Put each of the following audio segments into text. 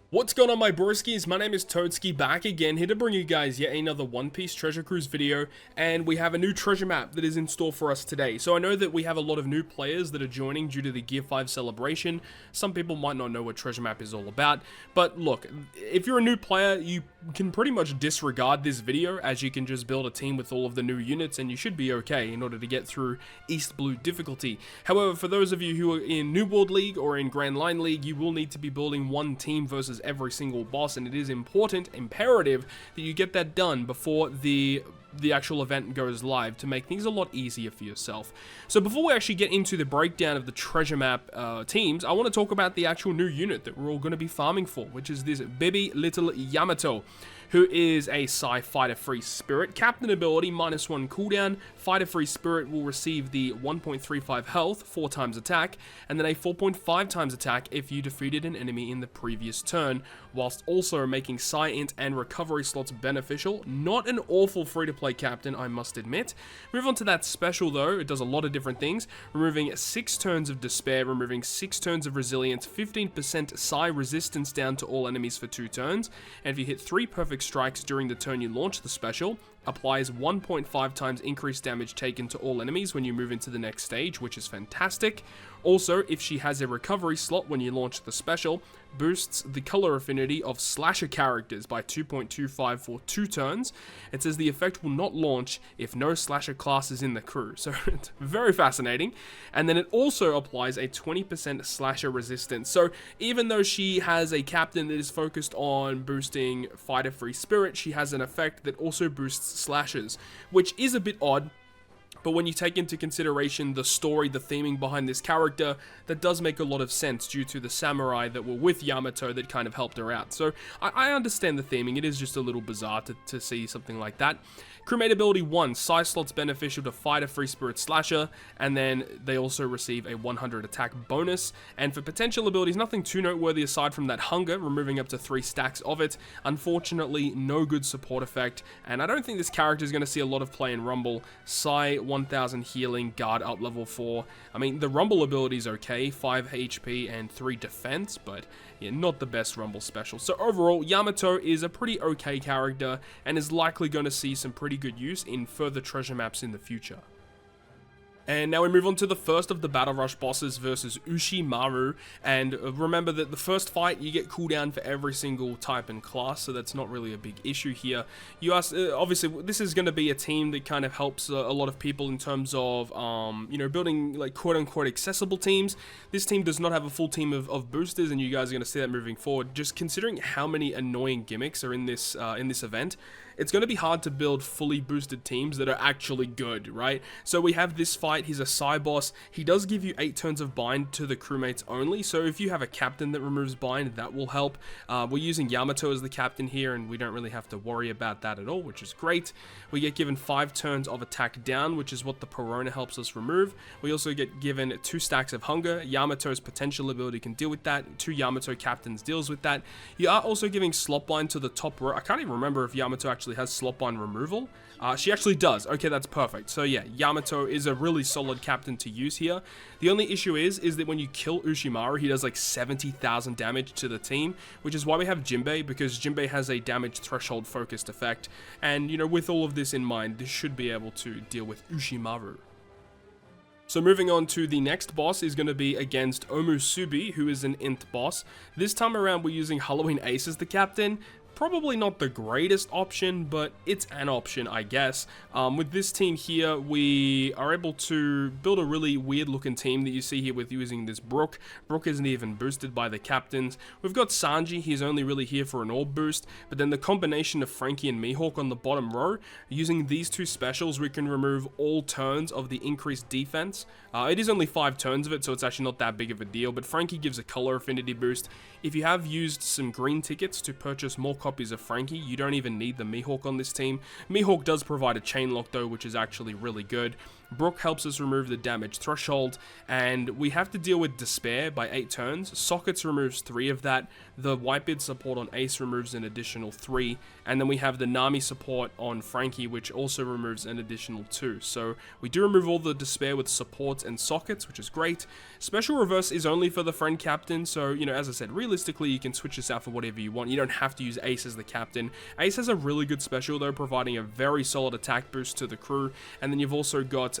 What's going on, my broskiis? My name is Toadskii, back again, here to bring you guys yet another One Piece Treasure Cruise video, and we have a new treasure map that is in store for us today. So I know that we have a lot of new players that are joining due to the Gear 5 celebration. Some people might not know what treasure map is all about, but look, if you're a new player, you can pretty much disregard this video, as you can just build a team with all of the new units, and you should be okay in order to get through East Blue difficulty. However, for those of you who are in New World League or in Grand Line League, you will need to be building one team versus every single boss, and it is imperative that you get that done before the actual event goes live to make things a lot easier for yourself. So before we actually get into the breakdown of the treasure map teams, I want to talk about the actual new unit that we're all going to be farming for, which is this baby little Yamato, who is a Psi Fighter Free Spirit. Captain ability, -1 cooldown. Fighter Free Spirit will receive the 1.35 health, 4 times attack, and then a 4.5 times attack if you defeated an enemy in the previous turn, whilst also making Psi Int and recovery slots beneficial. Not an awful free-to-play captain, I must admit. Move on to that special though, it does a lot of different things, removing 6 turns of despair, removing 6 turns of resilience, 15% Psi resistance down to all enemies for 2 turns, and if you hit 3 perfect strikes during the turn you launch the special, applies 1.5 times increased damage taken to all enemies when you move into the next stage, which is fantastic. Also, if she has a recovery slot when you launch the special, boosts the color affinity of slasher characters by 2.25 for 2 turns. It says the effect will not launch if no slasher class is in the crew, so it's very fascinating. And then it also applies a 20% slasher resistance. So even though she has a captain that is focused on boosting Fighter Free Spirit, she has an effect that also boosts slashers, which is a bit odd. But when you take into consideration the story, the theming behind this character, that does make a lot of sense due to the samurai that were with Yamato that kind of helped her out. So I understand the theming, it is just a little bizarre to see something like that. Crewmate ability 1, Psi slots beneficial to Fighter Free Spirit Slasher, and then they also receive a 100 attack bonus. And for potential abilities, nothing too noteworthy aside from that hunger, removing up to 3 stacks of it. Unfortunately, no good support effect, and I don't think this character is going to see a lot of play in Rumble. Psi 1000 healing, guard up level 4. I mean, the Rumble ability is okay, 5 HP and 3 defense, but yeah, not the best Rumble special. So overall, Yamato is a pretty okay character and is likely going to see some pretty good use in further treasure maps in the future. And now we move on to the first of the Battle Rush bosses versus Ushimaru. And remember that the first fight, you get cooldown for every single type and class, so that's not really a big issue here. You ask, obviously, this is going to be a team that kind of helps a lot of people in terms of, you know, building like quote-unquote accessible teams. This team does not have a full team of boosters, and you guys are going to see that moving forward. Just considering how many annoying gimmicks are in this event, it's going to be hard to build fully boosted teams that are actually good, right? So we have this fight, he's a Psi boss, he does give you 8 turns of bind to the crewmates only, so if you have a captain that removes bind, that will help. We're using Yamato as the captain here, and we don't really have to worry about that at all, which is great. We get given 5 turns of attack down, which is what the Perona helps us remove. We also get given 2 stacks of hunger. Yamato's potential ability can deal with that. 2 Yamato captains deals with that. You are also giving slot bind to the top row. I can't even remember if Yamato actually has slot bind removal. She actually does. Okay, that's perfect. So yeah, Yamato is a really solid captain to use here. The only issue is that when you kill Ushimaru, he does like 70,000 damage to the team, which is why we have Jinbei, because Jinbei has a damage threshold focused effect. And you know, with all of this in mind, this should be able to deal with Ushimaru. So moving on to the next boss is going to be against Omusubi, who is an int boss. This time around we're using Halloween Ace as the captain. Probably not the greatest option, but it's an option, I guess. With this team here, we are able to build a really weird looking team that you see here with using this Brook. Brook isn't even boosted by the captains. We've got Sanji, he's only really here for an orb boost, but then the combination of Frankie and Mihawk on the bottom row, using these 2 specials, we can remove all turns of the increased defense. It is only 5 turns of it, so it's actually not that big of a deal, but Frankie gives a color affinity boost. If you have used some green tickets to purchase more copies of Frankie, you don't even need the Mihawk on this team. Mihawk does provide a chain lock though, which is actually really good. Brook helps us remove the damage threshold, and we have to deal with Despair by 8 turns. Sockets removes 3 of that. The Whitebeard support on Ace removes an additional 3, and then we have the Nami support on Frankie, which also removes an additional 2. So we do remove all the Despair with supports and sockets, which is great. Special Reverse is only for the friend captain, so, you know, as I said, realistically, you can switch this out for whatever you want. You don't have to use Ace as the captain. Ace has a really good special, though, providing a very solid attack boost to the crew, and then you've also got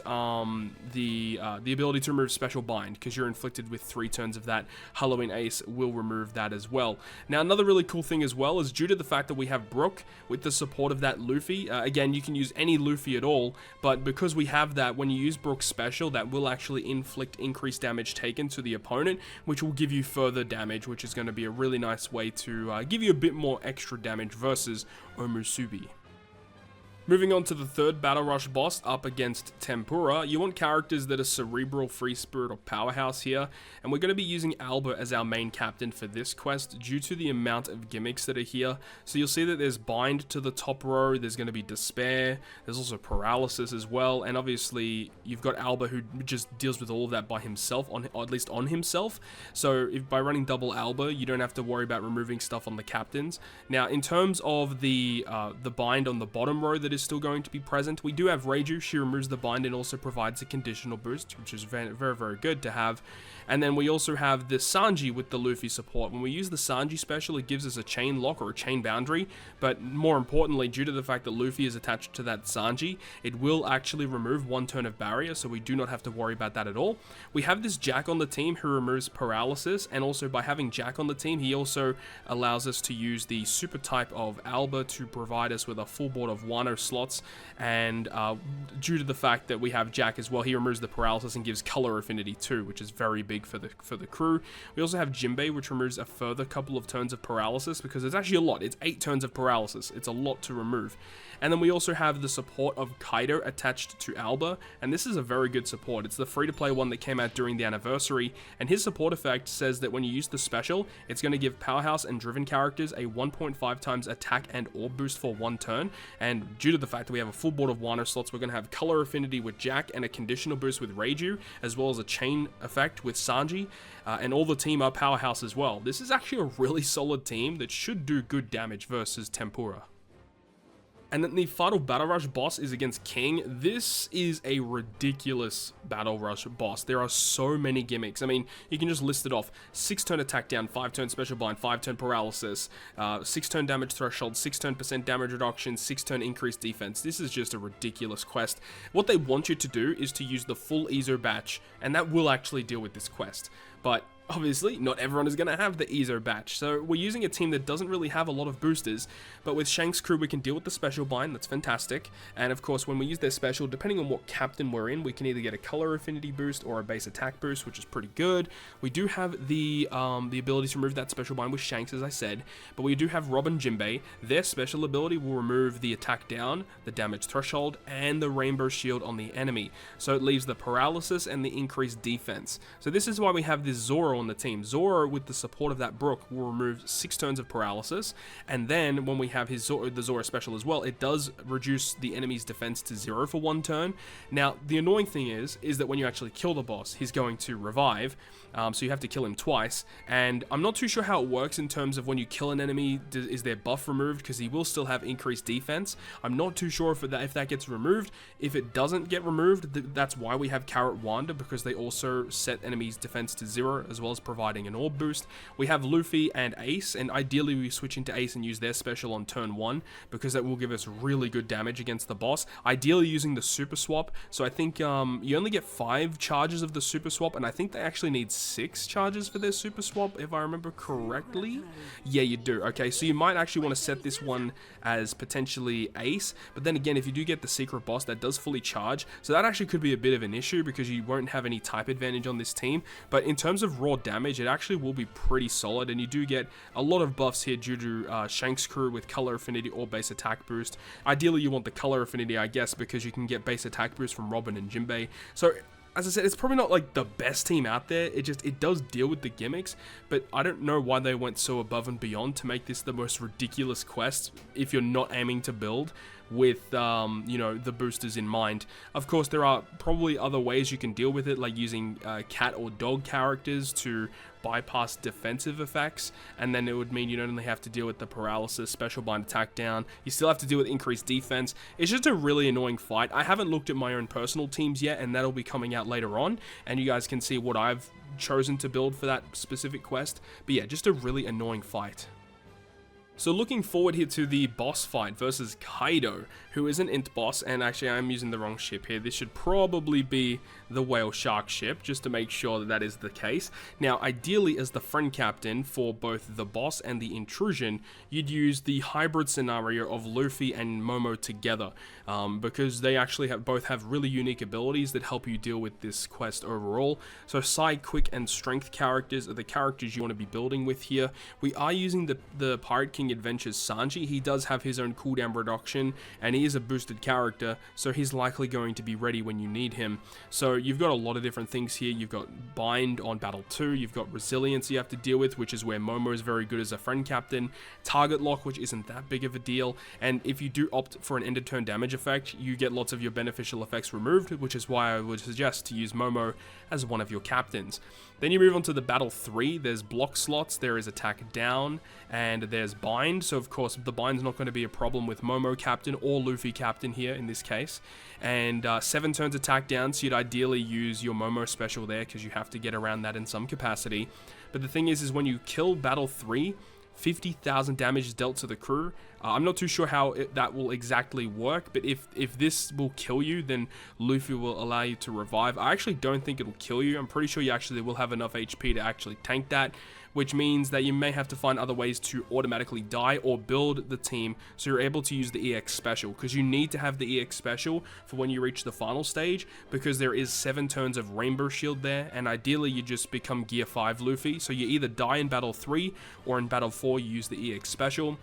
the ability to remove Special Bind, because you're inflicted with 3 turns of that. Halloween Ace will remove that as well. Now, another really cool thing as well is due to the fact that we have Brook with the support of that Luffy. Again, you can use any Luffy at all, but because we have that, when you use Brook's special, that will actually inflict increased damage taken to the opponent, which will give you further damage, which is going to be a really nice way to give you a bit more extra damage versus Omusubi. Moving on to the third Battle Rush boss up against Tempura, you want characters that are Cerebral, Free Spirit, or Powerhouse here, and we're going to be using Alba as our main captain for this quest due to the amount of gimmicks that are here. So you'll see that there's Bind to the top row, there's going to be Despair, there's also Paralysis as well, and obviously you've got Alba who just deals with all of that by himself, or at least on himself. So if by running double Alba, you don't have to worry about removing stuff on the captains. Now, in terms of the Bind on the bottom row that is still going to be present, we do have Reiju. She removes the bind and also provides a conditional boost, which is very, very good to have. And then we also have the Sanji with the Luffy support. When we use the Sanji special, it gives us a chain lock or a chain boundary, but more importantly, due to the fact that Luffy is attached to that Sanji, it will actually remove 1 turn of barrier, so we do not have to worry about that at all. We have this Jack on the team who removes paralysis, and also by having Jack on the team, he also allows us to use the super type of Alba to provide us with a full board of Wano slots, and due to the fact that we have Jack as well, he removes the paralysis and gives color affinity too, which is very big for the crew. We also have Jinbei, which removes a further couple of turns of paralysis, because it's actually a lot. It's 8 turns of paralysis. It's a lot to remove. And then we also have the support of Kaido attached to Alba, and this is a very good support. It's the free-to-play one that came out during the anniversary, and his support effect says that when you use the special, it's going to give Powerhouse and Driven characters a 1.5 times attack and orb boost for 1 turn, and due to the fact that we have a full board of Wano slots, we're going to have color affinity with Jack and a conditional boost with Reiju, as well as a chain effect with Sanji, and all the team are Powerhouse as well. This is actually a really solid team that should do good damage versus Tempura. And then the final Battle Rush boss is against King. This is a ridiculous Battle Rush boss. There are so many gimmicks. I mean, you can just list it off. 6 turn attack down, 5 turn special blind, 5 turn paralysis, 6 turn damage threshold, 6 turn % damage reduction, 6 turn increased defense. This is just a ridiculous quest. What they want you to do is to use the full Ezo batch, and that will actually deal with this quest. But obviously, not everyone is going to have the Ezo batch, so we're using a team that doesn't really have a lot of boosters, but with Shank's crew we can deal with the special bind. That's fantastic. And of course, when we use their special, depending on what captain we're in, we can either get a color affinity boost or a base attack boost, which is pretty good. We do have the ability to remove that special bind with Shanks, as I said, but we do have Rob and Jinbei. Their special ability will remove the attack down, the damage threshold, and the rainbow shield on the enemy, so it leaves the paralysis and the increased defense. So this is why we have this Zoro on the team. Zoro, with the support of that Brook, will remove 6 turns of paralysis, and then when we have his the Zoro special as well, it does reduce the enemy's defense to 0 for 1 turn. Now, the annoying thing is that when you actually kill the boss, he's going to revive, so you have to kill him twice, and I'm not too sure how it works in terms of when you kill an enemy, is their buff removed, because he will still have increased defense. I'm not too sure if that gets removed. If it doesn't get removed, that's why we have Carrot Wanda, because they also set enemies' defense to 0, as well as providing an orb boost. We have Luffy and Ace, and ideally we switch into Ace and use their special on turn 1, because that will give us really good damage against the boss. Ideally using the super swap, so I think you only get 5 charges of the super swap, and I think they actually need 6 charges for their super swap, if I remember correctly. Yeah, you do. Okay, so you might actually want to set this one as potentially Ace, but then again, if you do get the secret boss, that does fully charge, so that actually could be a bit of an issue, because you won't have any type advantage on this team. But in terms of raw damage, it actually will be pretty solid, and you do get a lot of buffs here due to Shank's crew with color affinity or base attack boost. Ideally, you want the color affinity, I guess, because you can get base attack boost from Robin and Jinbei. So as I said, it's probably not like the best team out there. It does deal with the gimmicks, but I don't know why they went so above and beyond to make this the most ridiculous quest if you're not aiming to build with, you know, the boosters in mind. Of course, there are probably other ways you can deal with it, like using cat or dog characters to bypass defensive effects, and then it would mean you don't only have to deal with the paralysis, special bind, attack down, you still have to deal with increased defense. It's just a really annoying fight. I haven't looked at my own personal teams yet, and that'll be coming out later on, and you guys can see what I've chosen to build for that specific quest. But yeah, just a really annoying fight. So looking forward here to the boss fight versus Kaido, who is an int boss, and actually I'm using the wrong ship here. This should probably be the whale shark ship, just to make sure that that is the case. Now, ideally, as the friend captain for both the boss and the intrusion, you'd use the hybrid scenario of Luffy and Momo together, because they actually both have really unique abilities that help you deal with this quest overall. So Sai, Quick, and Strength characters are the characters you want to be building with here. We are using the Pirate King Adventures Sanji. He does have his own cooldown reduction, and he is a boosted character, so he's likely going to be ready when you need him. So you've got a lot of different things here. You've got Bind on Battle 2, you've got Resilience you have to deal with, which is where Momo is very good as a friend captain, Target Lock, which isn't that big of a deal, and if you do opt for an end of turn damage effect, you get lots of your beneficial effects removed, which is why I would suggest to use Momo as one of your captains. Then you move on to the Battle 3, there's block slots, there is attack down, and there's bind. So of course the bind's not going to be a problem with Momo captain or Luffy captain here in this case. And 7 turns attack down, so you'd ideally use your Momo special there because you have to get around that in some capacity. But the thing is when you kill Battle 3, 50,000 damage is dealt to the crew. I'm not too sure how that will exactly work, but if this will kill you, then Luffy will allow you to revive. I actually don't think it'll kill you. I'm pretty sure you actually will have enough HP to actually tank that, which means that you may have to find other ways to automatically die or build the team so you're able to use the EX special, because you need to have the EX special for when you reach the final stage, because there is 7 turns of Rainbow Shield there, and ideally you just become Gear 5 Luffy, so you either die in Battle 3 or in Battle 4 you use the EX special,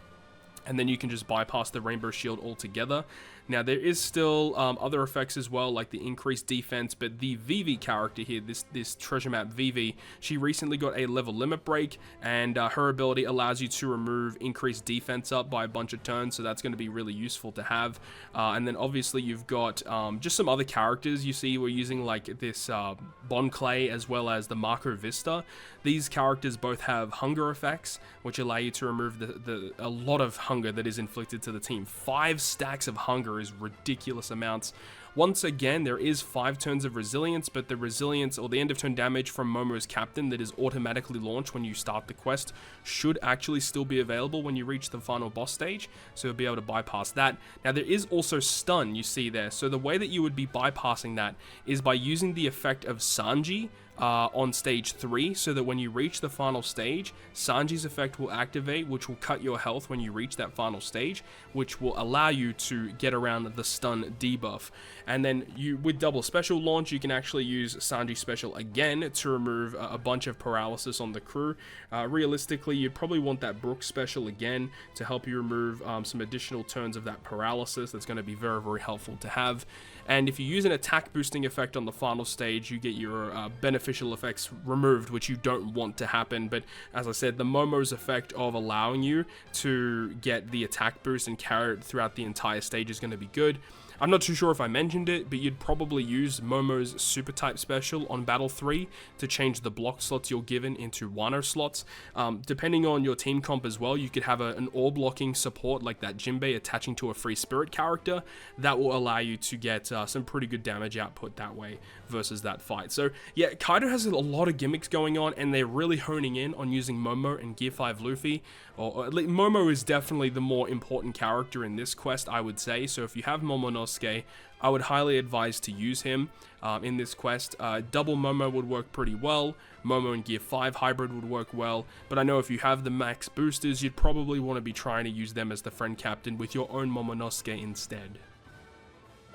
and then you can just bypass the Rainbow Shield altogether. Now, there is still other effects as well, like the increased defense, but the Vivi character here, this treasure map Vivi, she recently got a level limit break, and her ability allows you to remove increased defense up by a bunch of turns, so that's going to be really useful to have. And then obviously you've got just some other characters. You see we're using like this Bon Clay as well as the Marco Vista. These characters both have hunger effects, which allow you to remove a lot of hunger that is inflicted to the team. 5 stacks of hunger is ridiculous amounts. Once again, there is 5 turns of resilience, but the resilience or the end of turn damage from Momo's captain that is automatically launched when you start the quest should actually still be available when you reach the final boss stage, so you'll be able to bypass that. Now, there is also stun, you see there, so the way that you would be bypassing that is by using the effect of Sanji on stage 3, so that when you reach the final stage, Sanji's effect will activate, which will cut your health when you reach that final stage, which will allow you to get around the stun debuff. And then with double special launch, you can actually use Sanji special again to remove a bunch of paralysis on the crew. Realistically, you'd probably want that Brook special again to help you remove some additional turns of that paralysis. That's going to be very, very helpful to have. And if you use an attack boosting effect on the final stage, you get your beneficial effects removed, which you don't want to happen. But as I said, the Momo's effect of allowing you to get the attack boost and carry it throughout the entire stage is going to be good. I'm not too sure if I mentioned it, but you'd probably use Momo's Super Type Special on Battle 3 to change the block slots you're given into Wano slots. Depending on your team comp as well, you could have an all-blocking support like that Jinbei attaching to a Free Spirit character. That will allow you to get some pretty good damage output that way versus that fight. So yeah, Kaido has a lot of gimmicks going on, and they're really honing in on using Momo and Gear 5 Luffy. Or at least Momo is definitely the more important character in this quest, I would say. So if you have Momonosuke, I would highly advise to use him in this quest. Double Momo would work pretty well. Momo and Gear 5 hybrid would work well. But I know if you have the max boosters, you'd probably want to be trying to use them as the friend captain with your own Momonosuke instead.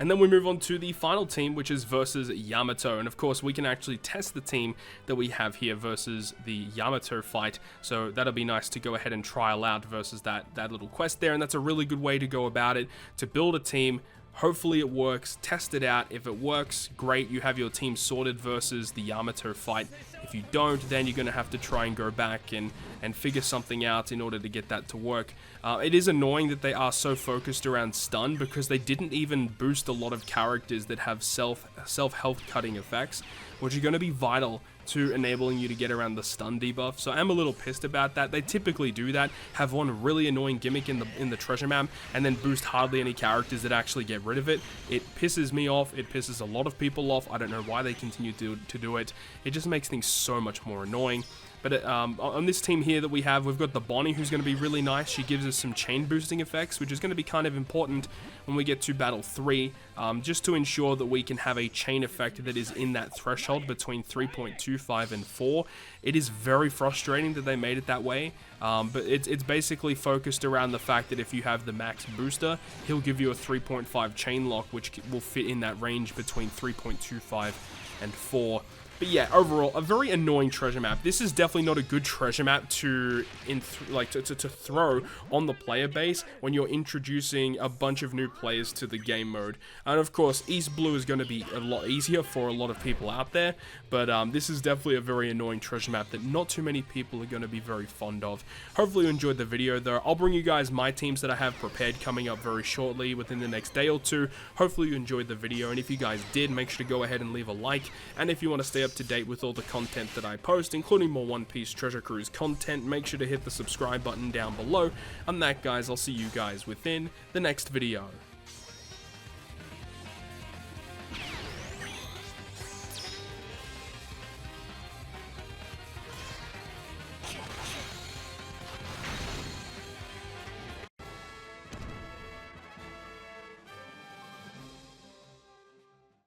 And then we move on to the final team, which is versus Yamato. And of course, we can actually test the team that we have here versus the Yamato fight. So that'll be nice to go ahead and trial out versus that little quest there. And that's a really good way to go about it, to build a team. Hopefully it works, test it out. If it works, great, you have your team sorted versus the Yamato fight. If you don't, then you're going to have to try and go back and figure something out in order to get that to work. It is annoying that they are so focused around stun, because they didn't even boost a lot of characters that have self-health cutting effects, which are going to be vital to enabling you to get around the stun debuff. So I'm a little pissed about that. They typically do that, have one really annoying gimmick in the treasure map, and then boost hardly any characters that actually get rid of it. It pisses me off. It pisses a lot of people off. I don't know why they continue to do it. It just makes things so much more annoying. But on this team here that we have, we've got the Bonnie, who's going to be really nice. She gives us some chain boosting effects, which is going to be kind of important when we get to Battle 3, just to ensure that we can have a chain effect that is in that threshold between 3.25 and 4. It is very frustrating that they made it that way, but it's basically focused around the fact that if you have the max booster, he'll give you a 3.5 chain lock, which will fit in that range between 3.25 and 4. But yeah, overall, a very annoying treasure map. This is definitely not a good treasure map to throw on the player base when you're introducing a bunch of new players to the game mode. And of course, East Blue is going to be a lot easier for a lot of people out there, but this is definitely a very annoying treasure map that not too many people are going to be very fond of. Hopefully you enjoyed the video though. I'll bring you guys my teams that I have prepared coming up very shortly within the next day or two. Hopefully you enjoyed the video, and if you guys did, make sure to go ahead and leave a like. And if you want to stay up to date with all the content that I post, including more One Piece Treasure Cruise content, make sure to hit the subscribe button down below. And that, guys, I'll see you guys within the next video.